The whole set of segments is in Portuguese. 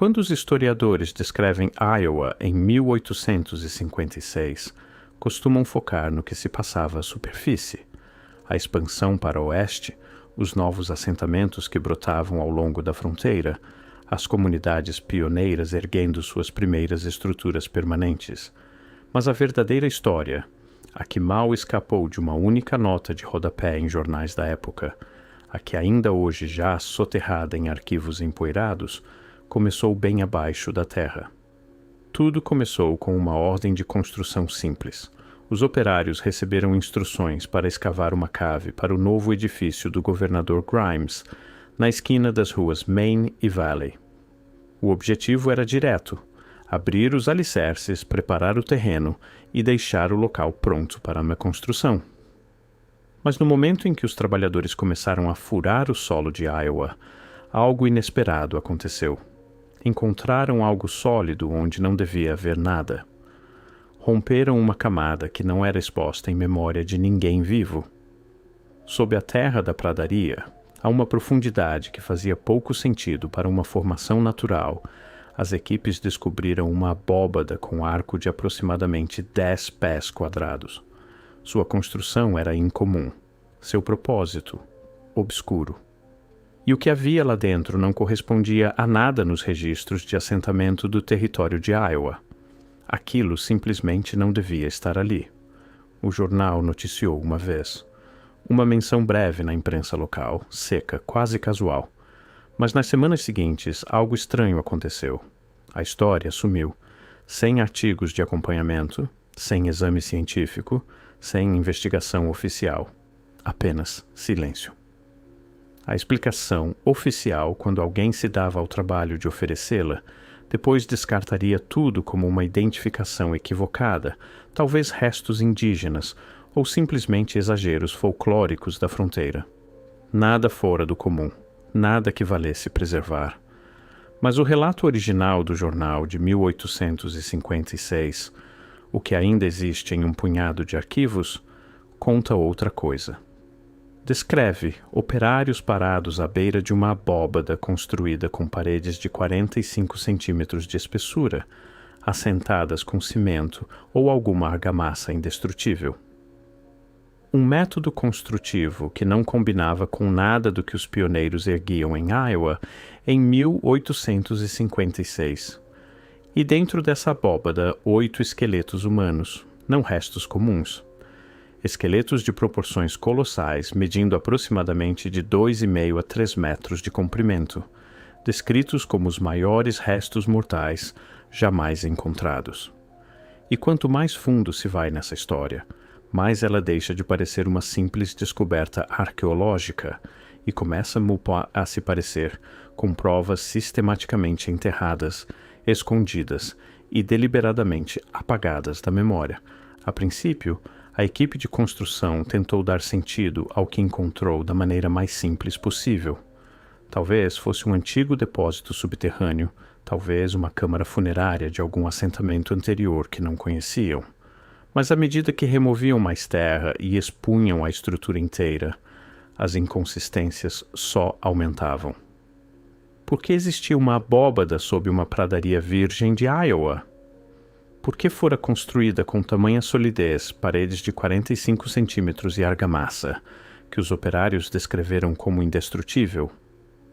Quando os historiadores descrevem Iowa em 1856, costumam focar no que se passava à superfície. A expansão para o oeste, os novos assentamentos que brotavam ao longo da fronteira, as comunidades pioneiras erguendo suas primeiras estruturas permanentes. Mas a verdadeira história, a que mal escapou de uma única nota de rodapé em jornais da época, a que ainda hoje jaz soterrada em arquivos empoeirados, começou bem abaixo da terra. Tudo começou com uma ordem de construção simples. Os operários receberam instruções para escavar uma cave para o novo edifício do governador Grimes, na esquina das ruas Main e Valley. O objetivo era direto: abrir os alicerces, preparar o terreno e deixar o local pronto para uma construção. Mas no momento em que os trabalhadores começaram a furar o solo de Iowa, algo inesperado aconteceu. Encontraram algo sólido onde não devia haver nada. Romperam uma camada que não era exposta em memória de ninguém vivo. Sob a terra da pradaria, a uma profundidade que fazia pouco sentido para uma formação natural, as equipes descobriram uma abóbada com arco de aproximadamente 10 pés quadrados. Sua construção era incomum. Seu propósito, obscuro. E o que havia lá dentro não correspondia a nada nos registros de assentamento do território de Iowa. Aquilo simplesmente não devia estar ali. O jornal noticiou uma vez. Uma menção breve na imprensa local, seca, quase casual. Mas nas semanas seguintes, algo estranho aconteceu. A história sumiu, sem artigos de acompanhamento, sem exame científico, sem investigação oficial. Apenas silêncio. A explicação oficial, quando alguém se dava ao trabalho de oferecê-la, depois descartaria tudo como uma identificação equivocada, talvez restos indígenas ou simplesmente exageros folclóricos da fronteira. Nada fora do comum, nada que valesse preservar. Mas o relato original do jornal de 1856, o que ainda existe em um punhado de arquivos, conta outra coisa. Descreve operários parados à beira de uma abóbada construída com paredes de 45 centímetros de espessura, assentadas com cimento ou alguma argamassa indestrutível. Um método construtivo que não combinava com nada do que os pioneiros erguiam em Iowa em 1856. E dentro dessa abóbada, 8 esqueletos humanos, não restos comuns. Esqueletos de proporções colossais, medindo aproximadamente de 2,5 a 3 metros de comprimento, descritos como os maiores restos mortais jamais encontrados. E quanto mais fundo se vai nessa história, mais ela deixa de parecer uma simples descoberta arqueológica e começa a se parecer com provas sistematicamente enterradas, escondidas e deliberadamente apagadas da memória. A princípio, a equipe de construção tentou dar sentido ao que encontrou da maneira mais simples possível. Talvez fosse um antigo depósito subterrâneo, talvez uma câmara funerária de algum assentamento anterior que não conheciam. Mas à medida que removiam mais terra e expunham a estrutura inteira, as inconsistências só aumentavam. Por que existia uma abóbada sob uma pradaria virgem de Iowa? Por que fora construída com tamanha solidez, paredes de 45 centímetros e argamassa, que os operários descreveram como indestrutível?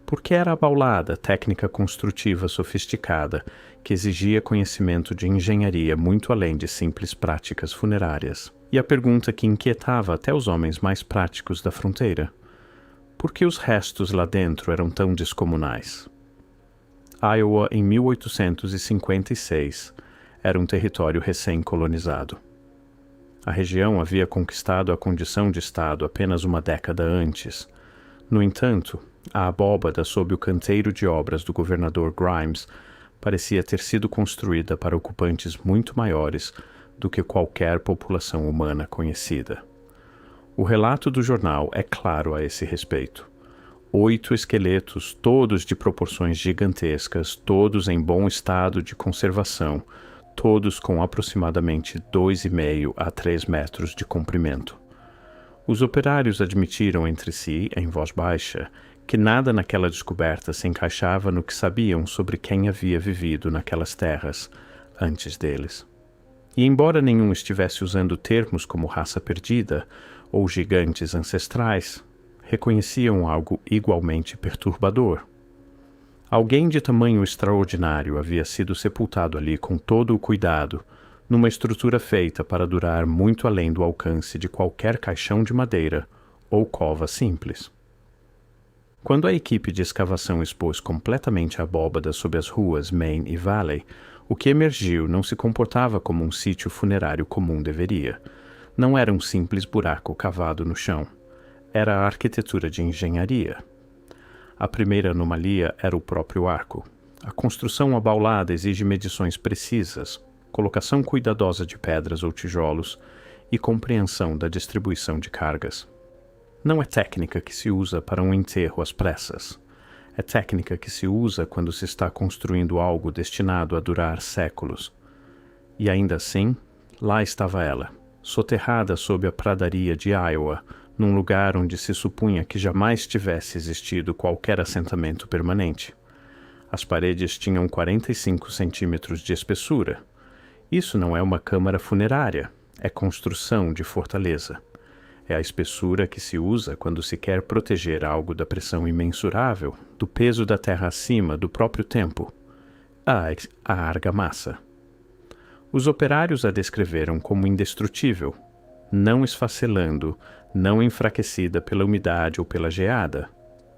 Por que era abaulada, técnica construtiva sofisticada, que exigia conhecimento de engenharia muito além de simples práticas funerárias? E a pergunta que inquietava até os homens mais práticos da fronteira: por que os restos lá dentro eram tão descomunais? Iowa, em 1856, era um território recém-colonizado. A região havia conquistado a condição de estado apenas uma década antes. No entanto, a abóbada sob o canteiro de obras do governador Grimes parecia ter sido construída para ocupantes muito maiores do que qualquer população humana conhecida. O relato do jornal é claro a esse respeito. 8 esqueletos, todos de proporções gigantescas, todos em bom estado de conservação, todos com aproximadamente 2,5 a 3 metros de comprimento. Os operários admitiram entre si, em voz baixa, que nada naquela descoberta se encaixava no que sabiam sobre quem havia vivido naquelas terras antes deles. E embora nenhum estivesse usando termos como raça perdida ou gigantes ancestrais, reconheciam algo igualmente perturbador. Alguém de tamanho extraordinário havia sido sepultado ali com todo o cuidado, numa estrutura feita para durar muito além do alcance de qualquer caixão de madeira ou cova simples. Quando a equipe de escavação expôs completamente a abóbada sob as ruas Main e Valley, o que emergiu não se comportava como um sítio funerário comum deveria. Não era um simples buraco cavado no chão. Era a arquitetura de engenharia. A primeira anomalia era o próprio arco. A construção abaulada exige medições precisas, colocação cuidadosa de pedras ou tijolos e compreensão da distribuição de cargas. Não é técnica que se usa para um enterro às pressas. É técnica que se usa quando se está construindo algo destinado a durar séculos. E ainda assim, lá estava ela, soterrada sob a pradaria de Iowa, num lugar onde se supunha que jamais tivesse existido qualquer assentamento permanente. As paredes tinham 45 centímetros de espessura. Isso não é uma câmara funerária, é construção de fortaleza. É a espessura que se usa quando se quer proteger algo da pressão imensurável, do peso da terra acima do próprio tempo. A argamassa. Os operários a descreveram como indestrutível, não esfacelando, não enfraquecida pela umidade ou pela geada.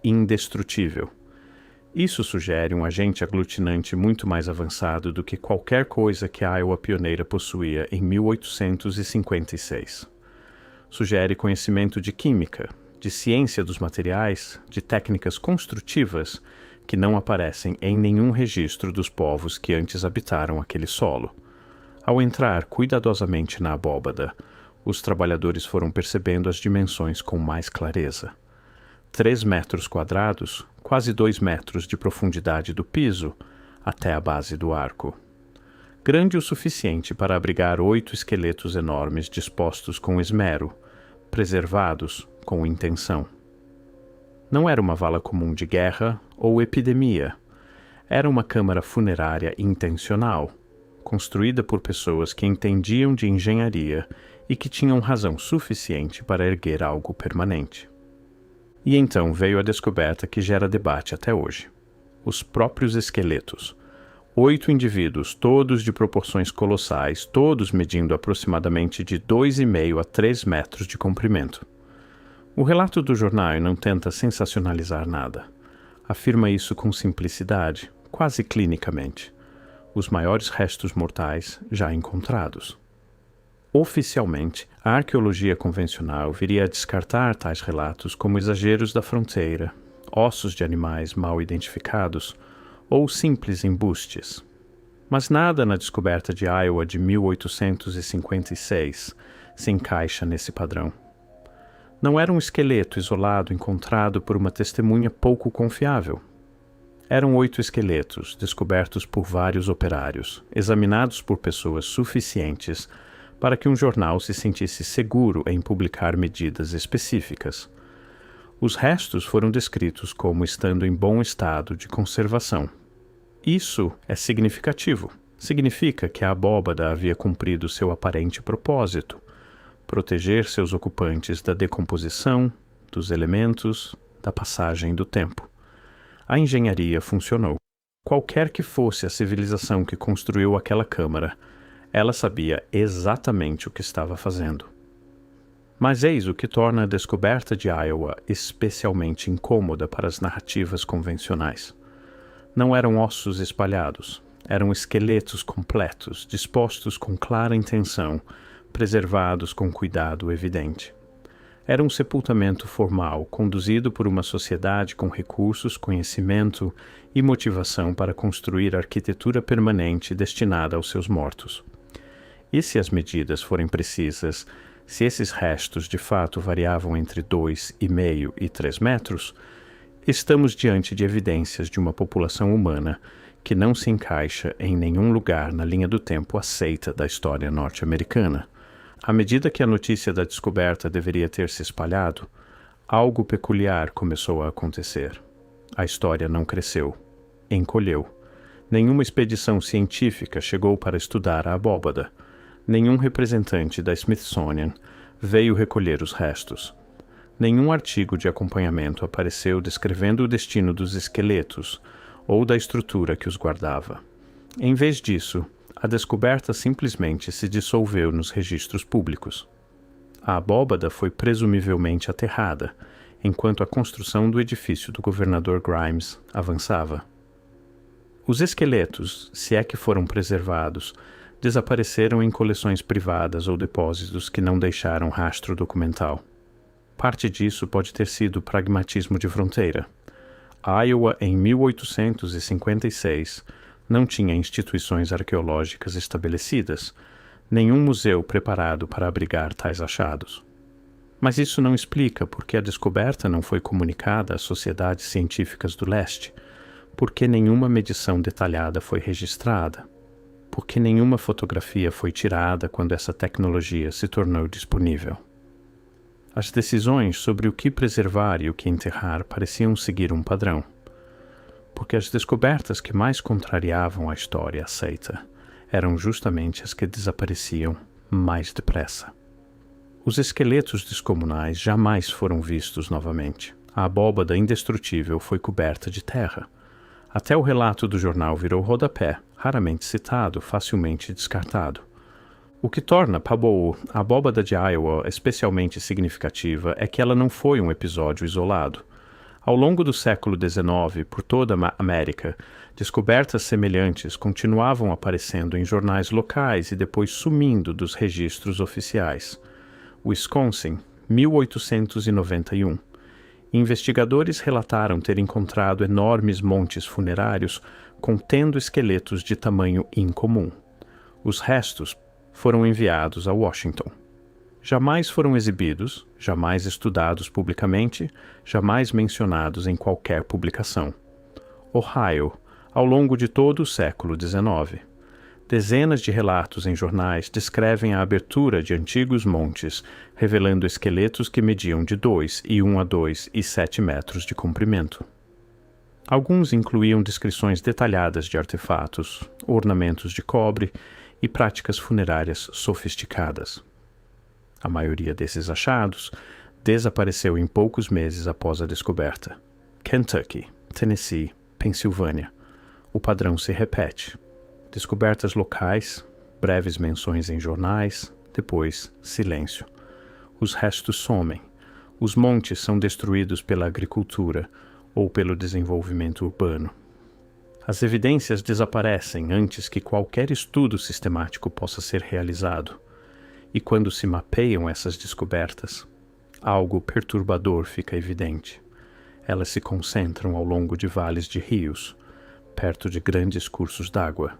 Indestrutível. Isso sugere um agente aglutinante muito mais avançado do que qualquer coisa que a Iowa pioneira possuía em 1856. Sugere conhecimento de química, de ciência dos materiais, de técnicas construtivas que não aparecem em nenhum registro dos povos que antes habitaram aquele solo. Ao entrar cuidadosamente na abóbada, os trabalhadores foram percebendo as dimensões com mais clareza. 3 metros quadrados, quase 2 metros de profundidade do piso, até a base do arco. Grande o suficiente para abrigar 8 esqueletos enormes dispostos com esmero, preservados com intenção. Não era uma vala comum de guerra ou epidemia. Era uma câmara funerária intencional, construída por pessoas que entendiam de engenharia e que tinham razão suficiente para erguer algo permanente. E então veio a descoberta que gera debate até hoje. Os próprios esqueletos. 8 indivíduos, todos de proporções colossais, todos medindo aproximadamente de 2,5 a 3 metros de comprimento. O relato do jornal não tenta sensacionalizar nada. Afirma isso com simplicidade, quase clinicamente. Os maiores restos mortais já encontrados. Oficialmente, a arqueologia convencional viria a descartar tais relatos como exageros da fronteira, ossos de animais mal identificados ou simples embustes. Mas nada na descoberta de Iowa de 1856 se encaixa nesse padrão. Não era um esqueleto isolado encontrado por uma testemunha pouco confiável. Eram 8 esqueletos, descobertos por vários operários, examinados por pessoas suficientes para que um jornal se sentisse seguro em publicar medidas específicas. Os restos foram descritos como estando em bom estado de conservação. Isso é significativo. Significa que a abóbada havia cumprido seu aparente propósito: proteger seus ocupantes da decomposição, dos elementos, da passagem do tempo. A engenharia funcionou. Qualquer que fosse a civilização que construiu aquela câmara, ela sabia exatamente o que estava fazendo. Mas eis o que torna a descoberta de Iowa especialmente incômoda para as narrativas convencionais. Não eram ossos espalhados, eram esqueletos completos, dispostos com clara intenção, preservados com cuidado evidente. Era um sepultamento formal, conduzido por uma sociedade com recursos, conhecimento e motivação para construir arquitetura permanente destinada aos seus mortos. E se as medidas forem precisas, se esses restos de fato variavam entre 2,5 e 3 metros, estamos diante de evidências de uma população humana que não se encaixa em nenhum lugar na linha do tempo aceita da história norte-americana. À medida que a notícia da descoberta deveria ter se espalhado, algo peculiar começou a acontecer. A história não cresceu, encolheu. Nenhuma expedição científica chegou para estudar a abóbada. Nenhum representante da Smithsonian veio recolher os restos. Nenhum artigo de acompanhamento apareceu descrevendo o destino dos esqueletos ou da estrutura que os guardava. Em vez disso, a descoberta simplesmente se dissolveu nos registros públicos. A abóbada foi presumivelmente aterrada, enquanto a construção do edifício do governador Grimes avançava. Os esqueletos, se é que foram preservados, desapareceram em coleções privadas ou depósitos que não deixaram rastro documental. Parte disso pode ter sido pragmatismo de fronteira. Iowa, em 1856, não tinha instituições arqueológicas estabelecidas, nenhum museu preparado para abrigar tais achados. Mas isso não explica por que a descoberta não foi comunicada às sociedades científicas do leste, por que nenhuma medição detalhada foi registrada, por que nenhuma fotografia foi tirada quando essa tecnologia se tornou disponível. As decisões sobre o que preservar e o que enterrar pareciam seguir um padrão, porque as descobertas que mais contrariavam a história aceita eram justamente as que desapareciam mais depressa. Os esqueletos descomunais jamais foram vistos novamente. A abóbada indestrutível foi coberta de terra. Até o relato do jornal virou rodapé, raramente citado, facilmente descartado. O que torna Pabou, a abóbada de Iowa, especialmente significativa é que ela não foi um episódio isolado. Ao longo do século XIX, por toda a América, descobertas semelhantes continuavam aparecendo em jornais locais e depois sumindo dos registros oficiais. Wisconsin, 1891. Investigadores relataram ter encontrado enormes montes funerários contendo esqueletos de tamanho incomum. Os restos foram enviados a Washington. Jamais foram exibidos, jamais estudados publicamente, jamais mencionados em qualquer publicação. Ohio, ao longo de todo o século XIX. Dezenas de relatos em jornais descrevem a abertura de antigos montes, revelando esqueletos que mediam de 2 e 1 a 2 e 7 metros de comprimento. Alguns incluíam descrições detalhadas de artefatos, ornamentos de cobre e práticas funerárias sofisticadas. A maioria desses achados desapareceu em poucos meses após a descoberta. Kentucky, Tennessee, Pensilvânia. O padrão se repete. Descobertas locais, breves menções em jornais, depois silêncio. Os restos somem. Os montes são destruídos pela agricultura ou pelo desenvolvimento urbano. As evidências desaparecem antes que qualquer estudo sistemático possa ser realizado. E quando se mapeiam essas descobertas, algo perturbador fica evidente. Elas se concentram ao longo de vales de rios, perto de grandes cursos d'água,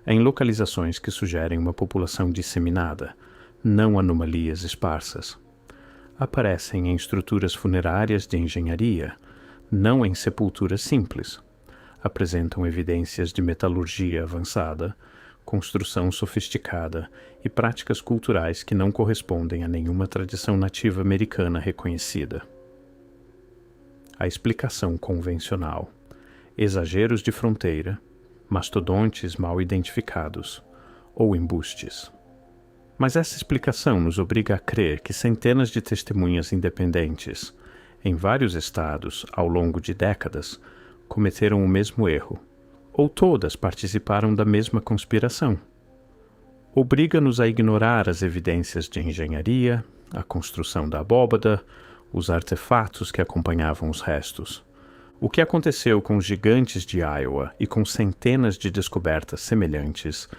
em localizações que sugerem uma população disseminada, não anomalias esparsas. Aparecem em estruturas funerárias de engenharia, não em sepulturas simples. Apresentam evidências de metalurgia avançada, construção sofisticada e práticas culturais que não correspondem a nenhuma tradição nativa americana reconhecida. A explicação convencional: exageros de fronteira, mastodontes mal identificados ou embustes. Mas essa explicação nos obriga a crer que centenas de testemunhas independentes, em vários estados, ao longo de décadas, cometeram o mesmo erro, ou todas participaram da mesma conspiração. Obriga-nos a ignorar as evidências de engenharia, a construção da abóbada, os artefatos que acompanhavam os restos. O que aconteceu com os gigantes de Iowa e com centenas de descobertas semelhantes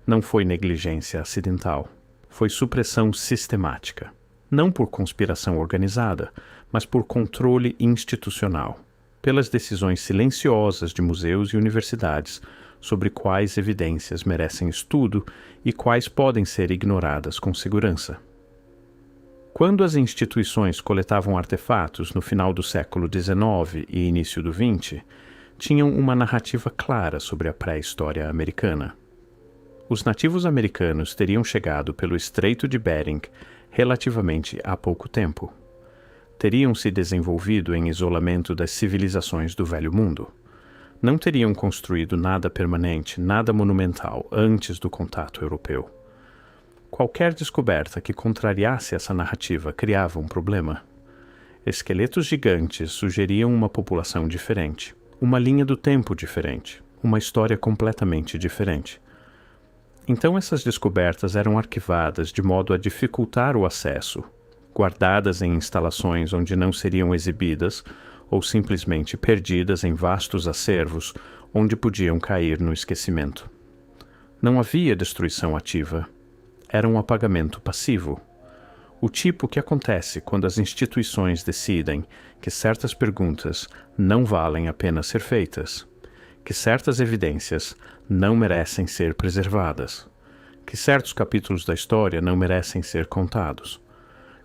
não foi negligência acidental, foi supressão sistemática, não por conspiração organizada, mas por controle institucional, pelas decisões silenciosas de museus e universidades sobre quais evidências merecem estudo e quais podem ser ignoradas com segurança. Quando as instituições coletavam artefatos no final do século XIX e início do XX, tinham uma narrativa clara sobre a pré-história americana. Os nativos americanos teriam chegado pelo Estreito de Bering relativamente há pouco tempo. teriam se desenvolvido em isolamento das civilizações do Velho Mundo. Não teriam construído nada permanente, nada monumental antes do contato europeu. Qualquer descoberta que contrariasse essa narrativa criava um problema. Esqueletos gigantes sugeriam uma população diferente, uma linha do tempo diferente, uma história completamente diferente. Então essas descobertas eram arquivadas de modo a dificultar o acesso, guardadas em instalações onde não seriam exibidas ou simplesmente perdidas em vastos acervos onde podiam cair no esquecimento. Não havia destruição ativa. Era um apagamento passivo. O tipo que acontece quando as instituições decidem que certas perguntas não valem a pena ser feitas, que certas evidências não merecem ser preservadas, que certos capítulos da história não merecem ser contados.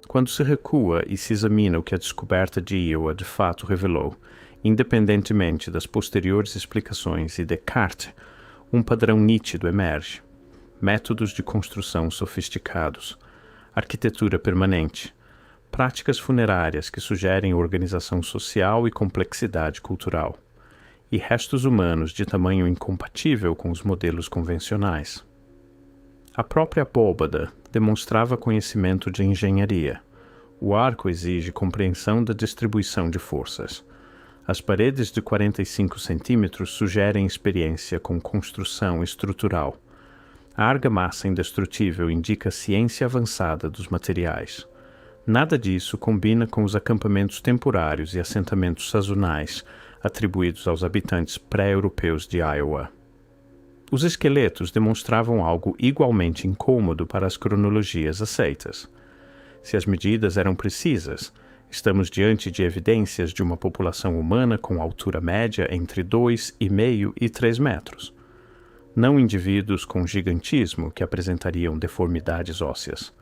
Quando se recua e se examina o que a descoberta de Iowa de fato revelou, independentemente das posteriores explicações e Descartes, um padrão nítido emerge. Métodos de construção sofisticados, arquitetura permanente, práticas funerárias que sugerem organização social e complexidade cultural, e restos humanos de tamanho incompatível com os modelos convencionais. A própria abóbada demonstrava conhecimento de engenharia. O arco exige compreensão da distribuição de forças. As paredes de 45 centímetros sugerem experiência com construção estrutural. A argamassa indestrutível indica ciência avançada dos materiais. Nada disso combina com os acampamentos temporários e assentamentos sazonais atribuídos aos habitantes pré-europeus de Iowa. Os esqueletos demonstravam algo igualmente incômodo para as cronologias aceitas. Se as medidas eram precisas, estamos diante de evidências de uma população humana com altura média entre 2,5 e 3 metros. Não indivíduos com gigantismo que apresentariam deformidades ósseas,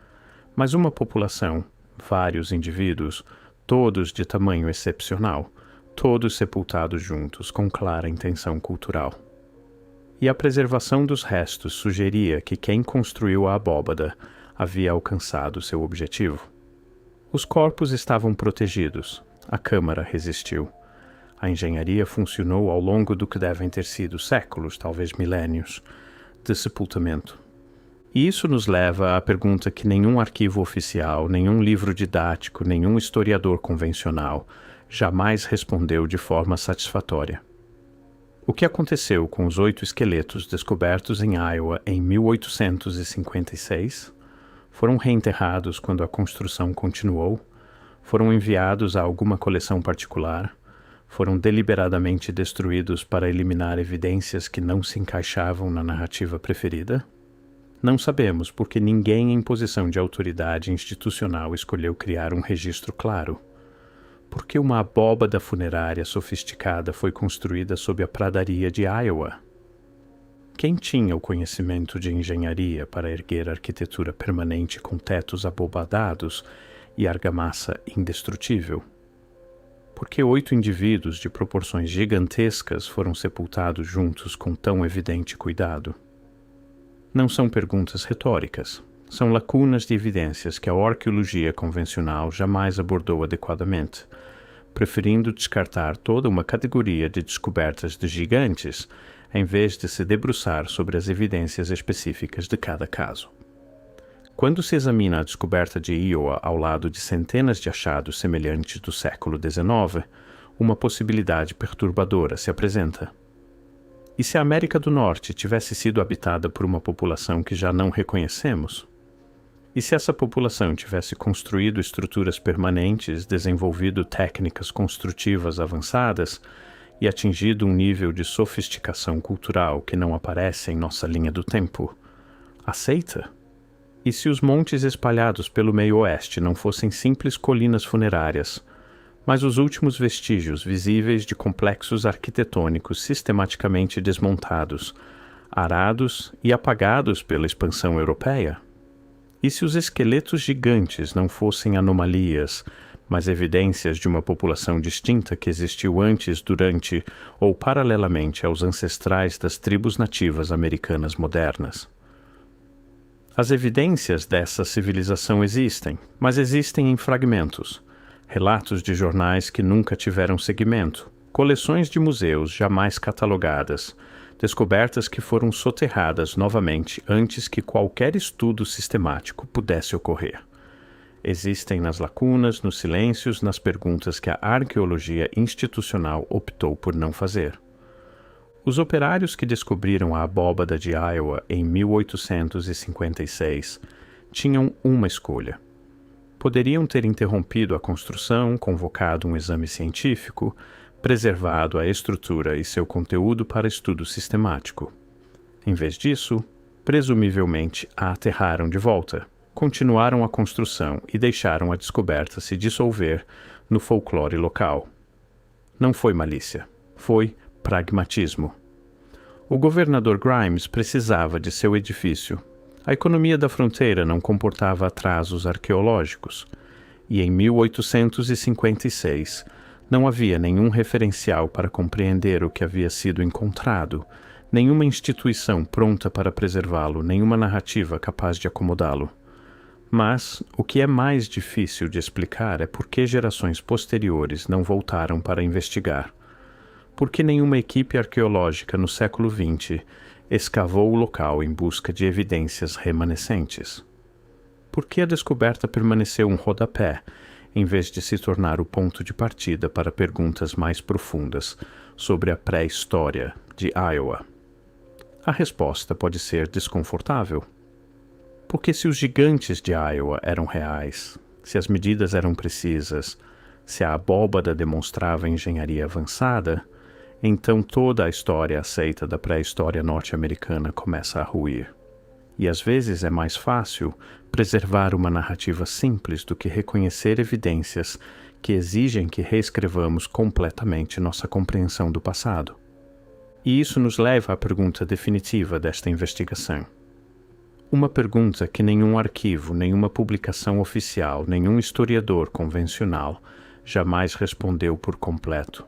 mas uma população, vários indivíduos, todos de tamanho excepcional, todos sepultados juntos com clara intenção cultural. E a preservação dos restos sugeria que quem construiu a abóbada havia alcançado seu objetivo. Os corpos estavam protegidos, a câmara resistiu. A engenharia funcionou ao longo do que devem ter sido séculos, talvez milênios, de sepultamento. E isso nos leva à pergunta que nenhum arquivo oficial, nenhum livro didático, nenhum historiador convencional jamais respondeu de forma satisfatória. O que aconteceu com os 8 esqueletos descobertos em Iowa em 1856? Foram reenterrados quando a construção continuou? Foram enviados a alguma coleção particular? Foram deliberadamente destruídos para eliminar evidências que não se encaixavam na narrativa preferida? Não sabemos porque ninguém em posição de autoridade institucional escolheu criar um registro claro. Por que uma abóbada funerária sofisticada foi construída sob a pradaria de Iowa? Quem tinha o conhecimento de engenharia para erguer arquitetura permanente com tetos abobadados e argamassa indestrutível? Por que 8 indivíduos de proporções gigantescas foram sepultados juntos com tão evidente cuidado? Não são perguntas retóricas. São lacunas de evidências que a arqueologia convencional jamais abordou adequadamente, preferindo descartar toda uma categoria de descobertas de gigantes, em vez de se debruçar sobre as evidências específicas de cada caso. Quando se examina a descoberta de Iowa ao lado de centenas de achados semelhantes do século XIX, uma possibilidade perturbadora se apresenta. E se a América do Norte tivesse sido habitada por uma população que já não reconhecemos? E se essa população tivesse construído estruturas permanentes, desenvolvido técnicas construtivas avançadas e atingido um nível de sofisticação cultural que não aparece em nossa linha do tempo? Aceita? E se os montes espalhados pelo meio-oeste não fossem simples colinas funerárias, mas os últimos vestígios visíveis de complexos arquitetônicos sistematicamente desmontados, arados e apagados pela expansão europeia? E se os esqueletos gigantes não fossem anomalias, mas evidências de uma população distinta que existiu antes, durante ou paralelamente aos ancestrais das tribos nativas americanas modernas? As evidências dessa civilização existem, mas existem em fragmentos. Relatos de jornais que nunca tiveram seguimento, coleções de museus jamais catalogadas, descobertas que foram soterradas novamente antes que qualquer estudo sistemático pudesse ocorrer. Existem nas lacunas, nos silêncios, nas perguntas que a arqueologia institucional optou por não fazer. Os operários que descobriram a abóbada de Iowa em 1856 tinham uma escolha. Poderiam ter interrompido a construção, convocado um exame científico, preservado a estrutura e seu conteúdo para estudo sistemático. Em vez disso, presumivelmente a aterraram de volta, continuaram a construção e deixaram a descoberta se dissolver no folclore local. Não foi malícia, foi pragmatismo. O governador Grimes precisava de seu edifício. A economia da fronteira não comportava atrasos arqueológicos, e em 1856 não havia nenhum referencial para compreender o que havia sido encontrado, nenhuma instituição pronta para preservá-lo, nenhuma narrativa capaz de acomodá-lo. Mas o que é mais difícil de explicar é por que gerações posteriores não voltaram para investigar. Por que nenhuma equipe arqueológica no século XX escavou o local em busca de evidências remanescentes? Por que a descoberta permaneceu um rodapé, em vez de se tornar o ponto de partida para perguntas mais profundas sobre a pré-história de Iowa? A resposta pode ser desconfortável. Porque se os gigantes de Iowa eram reais, se as medidas eram precisas, se a abóbada demonstrava engenharia avançada, então toda a história aceita da pré-história norte-americana começa a ruir. E às vezes é mais fácil preservar uma narrativa simples do que reconhecer evidências que exigem que reescrevamos completamente nossa compreensão do passado. E isso nos leva à pergunta definitiva desta investigação. Uma pergunta que nenhum arquivo, nenhuma publicação oficial, nenhum historiador convencional jamais respondeu por completo.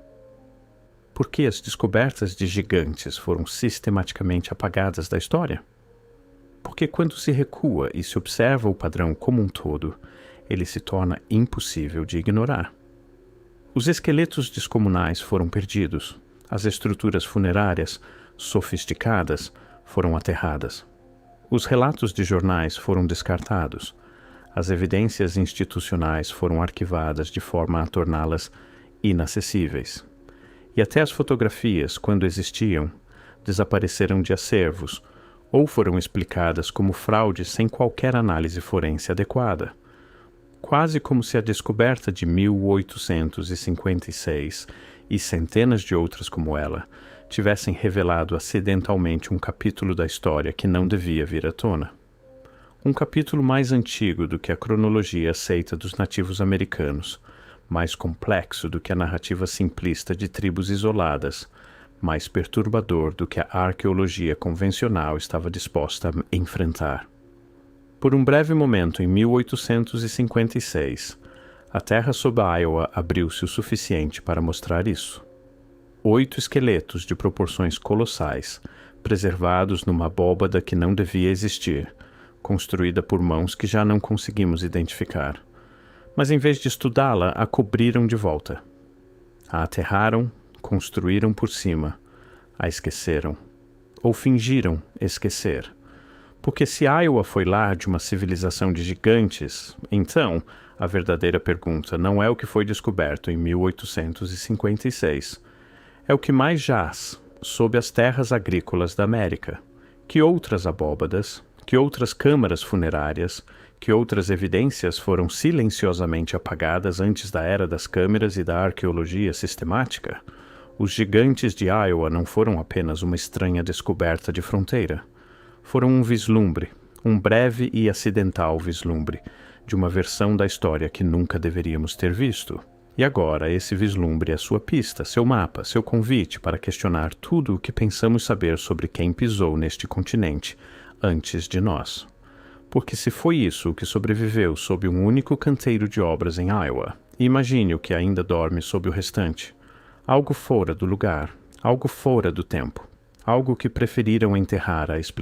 Por que as descobertas de gigantes foram sistematicamente apagadas da história? Porque quando se recua e se observa o padrão como um todo, ele se torna impossível de ignorar. Os esqueletos descomunais foram perdidos, as estruturas funerárias sofisticadas foram aterradas. Os relatos de jornais foram descartados, as evidências institucionais foram arquivadas de forma a torná-las inacessíveis. E até as fotografias, quando existiam, desapareceram de acervos ou foram explicadas como fraude sem qualquer análise forense adequada. Quase como se a descoberta de 1856 e centenas de outras como ela tivessem revelado acidentalmente um capítulo da história que não devia vir à tona. Um capítulo mais antigo do que a cronologia aceita dos nativos americanos, mais complexo do que a narrativa simplista de tribos isoladas, mais perturbador do que a arqueologia convencional estava disposta a enfrentar. Por um breve momento, em 1856, a terra sob Iowa abriu-se o suficiente para mostrar isso. 8 esqueletos de proporções colossais, preservados numa abóbada que não devia existir, construída por mãos que já não conseguimos identificar. Mas em vez de estudá-la, a cobriram de volta. A aterraram, construíram por cima, a esqueceram. Ou fingiram esquecer. Porque se Iowa foi lar de uma civilização de gigantes, então a verdadeira pergunta não é o que foi descoberto em 1856. É o que mais jaz sob as terras agrícolas da América. Que outras abóbadas, que outras câmaras funerárias, que outras evidências foram silenciosamente apagadas antes da era das câmeras e da arqueologia sistemática? Os gigantes de Iowa não foram apenas uma estranha descoberta de fronteira. Foram um vislumbre, um breve e acidental vislumbre, de uma versão da história que nunca deveríamos ter visto. E agora esse vislumbre é sua pista, seu mapa, seu convite para questionar tudo o que pensamos saber sobre quem pisou neste continente antes de nós. Porque se foi isso o que sobreviveu sob um único canteiro de obras em Iowa, imagine o que ainda dorme sob o restante. Algo fora do lugar, algo fora do tempo, algo que preferiram enterrar a explicação.